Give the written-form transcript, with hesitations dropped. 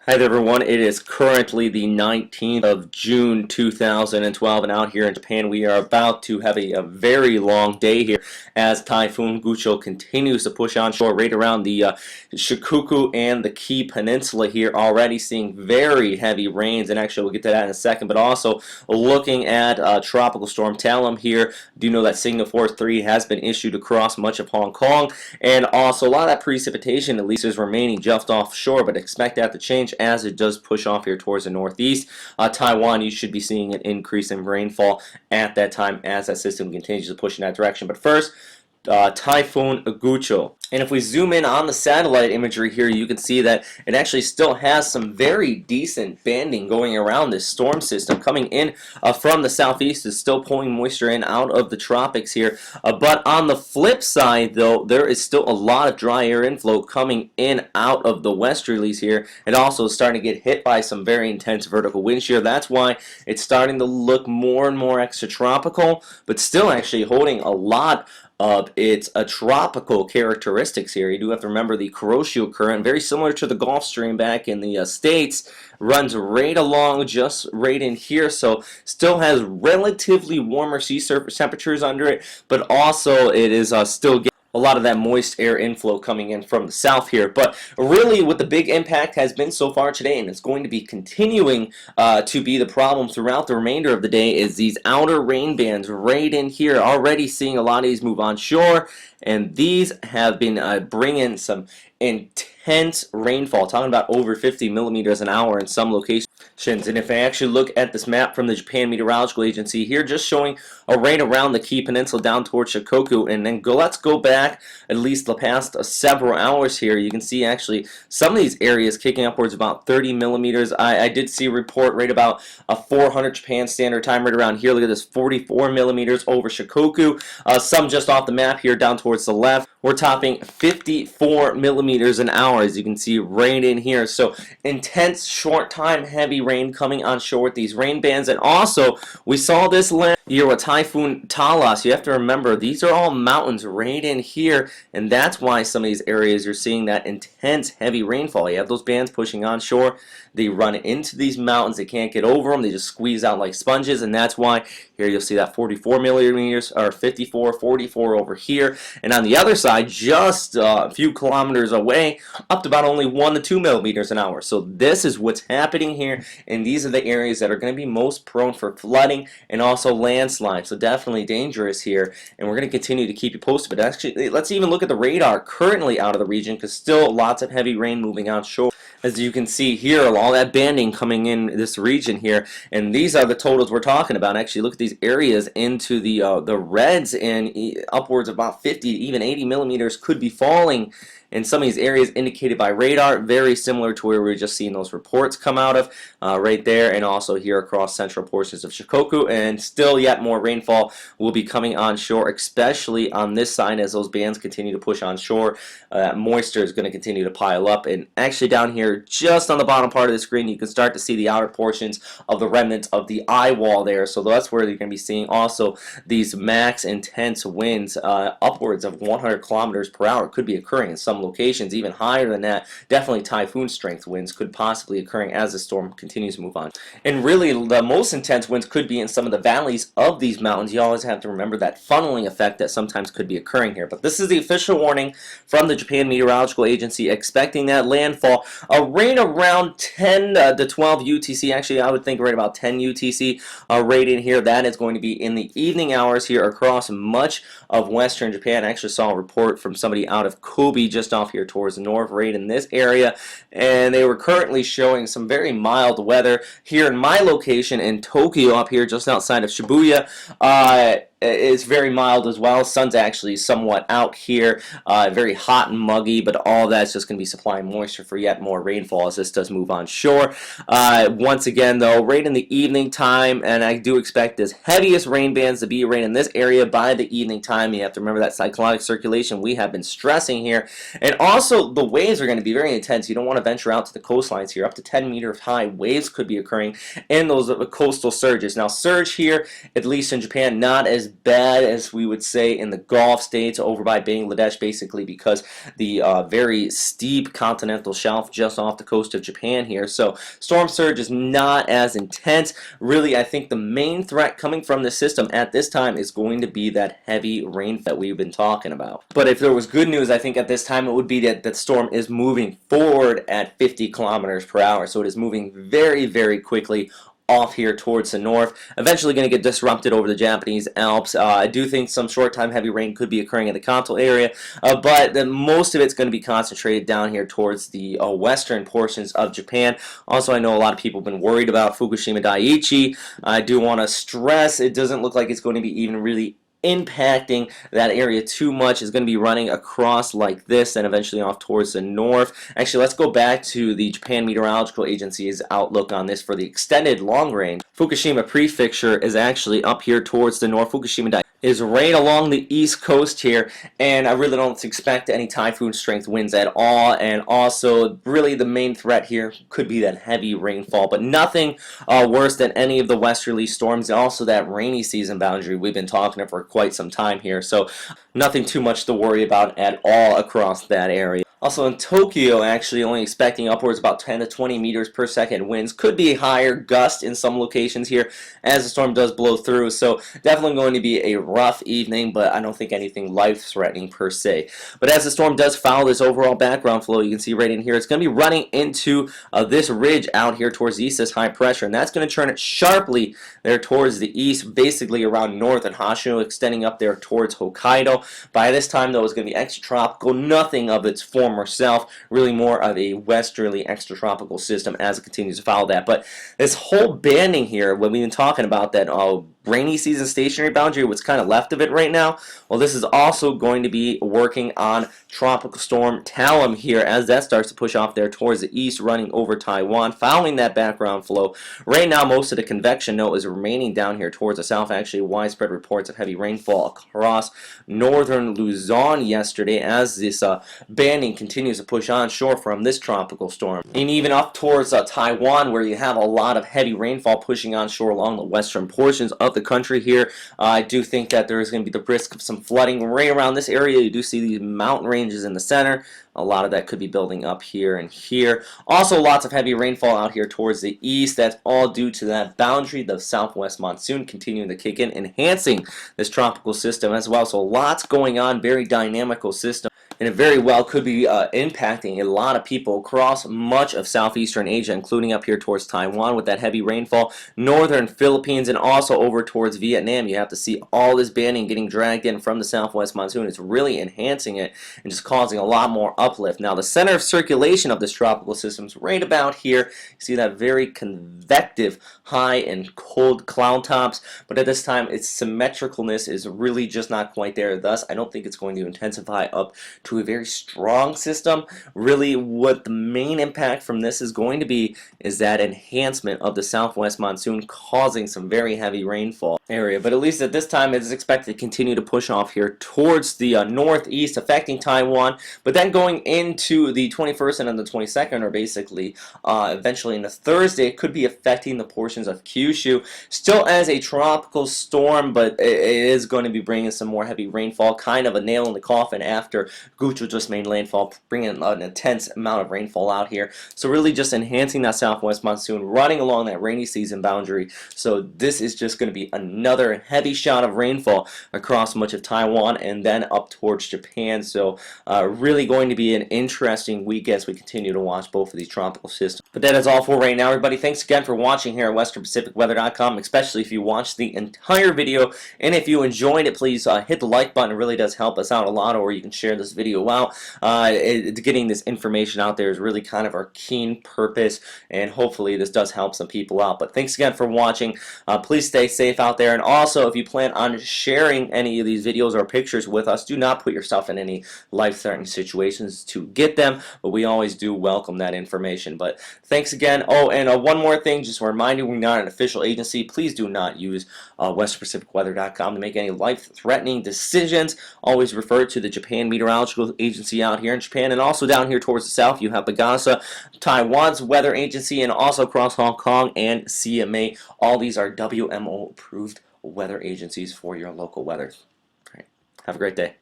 Hi there everyone, it is currently the 19th of June 2012 and out here in Japan we are about to have a very long day here as Typhoon Guchol continues to push onshore right around the Shikoku and the Kii Peninsula here, already seeing very heavy rains, and actually we'll get to that in a second, but also looking at Tropical Storm Talim here. Do know that Signal Force 3 has been issued across much of Hong Kong, and also a lot of that precipitation at least is remaining just offshore, but expect that to change as it does push off here towards the northeast. Taiwan, you should be seeing an increase in rainfall at that time as that system continues to push in that direction. But first, Typhoon Guchol. And if we zoom in on the satellite imagery here, you can see that it actually still has some very decent banding going around this storm system. Coming in from the southeast is still pulling moisture in out of the tropics here. But on the flip side, though, there is still a lot of dry air inflow coming in out of the westerlies here. It also is starting to get hit by some very intense vertical wind shear. That's why it's starting to look more and more extratropical, but still actually holding a lot of its tropical characteristics here. You do have to remember the Kuroshio current, very similar to the Gulf Stream back in the States, runs right along just right in here, so still has relatively warmer sea surface temperatures under it, but also it is still getting a lot of that moist air inflow coming in from the south here. But really what the big impact has been so far today, and it's going to be continuing to be the problem throughout the remainder of the day, is these outer rain bands right in here. Already seeing a lot of these move onshore, and these have been bringing some intense rainfall, talking about over 50 millimeters an hour in some locations. And if I actually look at this map from the Japan Meteorological Agency here, just showing right around the Kii Peninsula down towards Shikoku, and then let's go back at least the past several hours here. You can see actually some of these areas kicking upwards about 30 millimeters. I did see a report right about a 400 Japan Standard Time right around here. Look at this, 44 millimeters over Shikoku. Some just off the map here down towards the left. We're topping 54 millimeters an hour, as you can see right in here. So intense, short time, heavy rain coming onshore with these rain bands. And also, we saw this last year with Typhoon Talas. You have to remember, these are all mountains right in here, and that's why some of these areas you're seeing that intense, heavy rainfall. You have those bands pushing onshore. They run into these mountains. They can't get over them. They just squeeze out like sponges, and that's why here you'll see that 44 millimeters, or 54, 44 over here. And on the other side, just a few kilometers away, up to about only 1 to 2 millimeters an hour. So this is what's happening here, and these are the areas that are going to be most prone for flooding and also landslides. So definitely dangerous here, and we're going to continue to keep you posted. But actually, let's even look at the radar currently out of the region, because still lots of heavy rain moving onshore. As you can see here, all that banding coming in this region here, and these are the totals we're talking about. Actually, look at these areas into the reds, and upwards of about 50, even 80 millimeters could be falling in some of these areas indicated by radar, very similar to where we were just seeing those reports come out of right there, and also here across central portions of Shikoku. And still yet more rainfall will be coming onshore, especially on this side as those bands continue to push onshore. Moisture is going to continue to pile up, and actually down here just on the bottom part of the screen you can start to see the outer portions of the remnants of the eye wall there. So that's where you're going to be seeing also these max intense winds upwards of 100 kilometers per hour could be occurring in some locations, even higher than that. Definitely typhoon strength winds could possibly occurring as the storm continues to move on. And really the most intense winds could be in some of the valleys of these mountains. You always have to remember that funneling effect that sometimes could be occurring here. But this is the official warning from the Japan Meteorological Agency, expecting that landfall right around 10 to 12 UTC. Actually, I would think right about 10 UTC right in here. That is going to be in the evening hours here across much of western Japan. I actually saw a report from somebody out of Kobe just off here towards the north right in this area, and they were currently showing some very mild weather here in my location in Tokyo, up here just outside of Shibuya. It's very mild as well. Sun's actually somewhat out here, very hot and muggy, but all that's just going to be supplying moisture for yet more rainfall as this does move onshore. Once again, though, right in the evening time, and I do expect this heaviest rain bands to be right in this area by the evening time. You have to remember that cyclonic circulation we have been stressing here, and also the waves are going to be very intense. You don't want to venture out to the coastlines here. Up to 10 meters high waves could be occurring in those coastal surges. Now, surge here, at least in Japan, not as bad as we would say in the Gulf states over by Bangladesh, basically because the very steep continental shelf just off the coast of Japan here. So storm surge is not as intense. Really, I think the main threat coming from the system at this time is going to be that heavy rain that we've been talking about. But if there was good news, I think at this time it would be that the storm is moving forward at 50 kilometers per hour. So it is moving very, very quickly off here towards the north, eventually going to get disrupted over the Japanese Alps. I do think some short-time heavy rain could be occurring in the Kanto area, but most of it's going to be concentrated down here towards the western portions of Japan. Also, I know a lot of people have been worried about Fukushima Daiichi. I do want to stress it doesn't look like it's going to be even really impacting that area too much. Is going to be running across like this and eventually off towards the north. Actually, let's go back to the Japan Meteorological Agency's outlook on this for the extended long range. Fukushima Prefecture is actually up here towards the north. Fukushima is right along the east coast here, and I really don't expect any typhoon strength winds at all. And also, really the main threat here could be that heavy rainfall, but nothing worse than any of the westerly storms, and also that rainy season boundary we've been talking about for quite some time here. So nothing too much to worry about at all across that area. Also in Tokyo, actually only expecting upwards about 10 to 20 meters per second winds. Could be higher gust in some locations here as the storm does blow through. So definitely going to be a rough evening, but I don't think anything life-threatening per se. But as the storm does follow this overall background flow, you can see right in here, it's going to be running into this ridge out here towards the east, this high pressure, and that's going to turn it sharply there towards the east, basically around northern Honshu, extending up there towards Hokkaido. By this time, though, it's going to be extratropical, nothing of its former self, really more of a westerly extratropical system as it continues to follow that. But this whole banding here, when we've been talking about that rainy season stationary boundary, what's kind of left of it right now, well, this is also going to be working on Tropical Storm Talim here as that starts to push off there towards the east, running over Taiwan, following that background flow. Right now, most of the convection note is remaining down here towards the south. Actually, widespread reports of heavy rainfall across northern Luzon yesterday as this banding continues to push onshore from this tropical storm. And even up towards Taiwan, where you have a lot of heavy rainfall pushing onshore along the western portions of the country here. I do think that there is going to be the risk of some flooding right around this area. You do see these mountain ranges in the center. A lot of that could be building up here and here. Also, lots of heavy rainfall out here towards the east. That's all due to that boundary, the southwest monsoon continuing to kick in, enhancing this tropical system as well. So lots going on, very dynamical system. And it very well could be impacting a lot of people across much of southeastern Asia, including up here towards Taiwan with that heavy rainfall, northern Philippines, and also over towards Vietnam. You have to see all this banding getting dragged in from the southwest monsoon. It's really enhancing it and just causing a lot more uplift. Now, the center of circulation of this tropical system is right about here. You see that very convective high and cold cloud tops, but at this time, its symmetricalness is really just not quite there. Thus, I don't think it's going to intensify up to a very strong system. Really, what the main impact from this is going to be is that enhancement of the southwest monsoon causing some very heavy rainfall area. But at least at this time, it is expected to continue to push off here towards the northeast, affecting Taiwan. But then going into the 21st and then the 22nd, or basically eventually in the Thursday, it could be affecting the portions of Kyushu. Still as a tropical storm, but it is going to be bringing some more heavy rainfall, kind of a nail in the coffin after Guchol just made landfall, bringing an intense amount of rainfall out here. So really just enhancing that southwest monsoon, running along that rainy season boundary. So this is just going to be another heavy shot of rainfall across much of Taiwan and then up towards Japan. So really going to be an interesting week as we continue to watch both of these tropical systems. But that is all for right now, everybody. Thanks again for watching here at WesternPacificWeather.com, especially if you watched the entire video. And if you enjoyed it, please hit the like button. It really does help us out a lot, or you can share this video out. Getting this information out there is really kind of our keen purpose, and hopefully this does help some people out. But thanks again for watching. Please stay safe out there, and also if you plan on sharing any of these videos or pictures with us, do not put yourself in any life-threatening situations to get them, but we always do welcome that information. But thanks again. Oh, and one more thing, just a reminder, we're not an official agency. Please do not use WesternPacificWeather.com to make any life-threatening decisions. Always refer to the Japan Meteorological Agency out here in Japan, and also down here towards the south you have Pagasa, Taiwan's weather agency, and also across Hong Kong and CMA. All these are WMO approved weather agencies for your local weather. All right. Have a great day.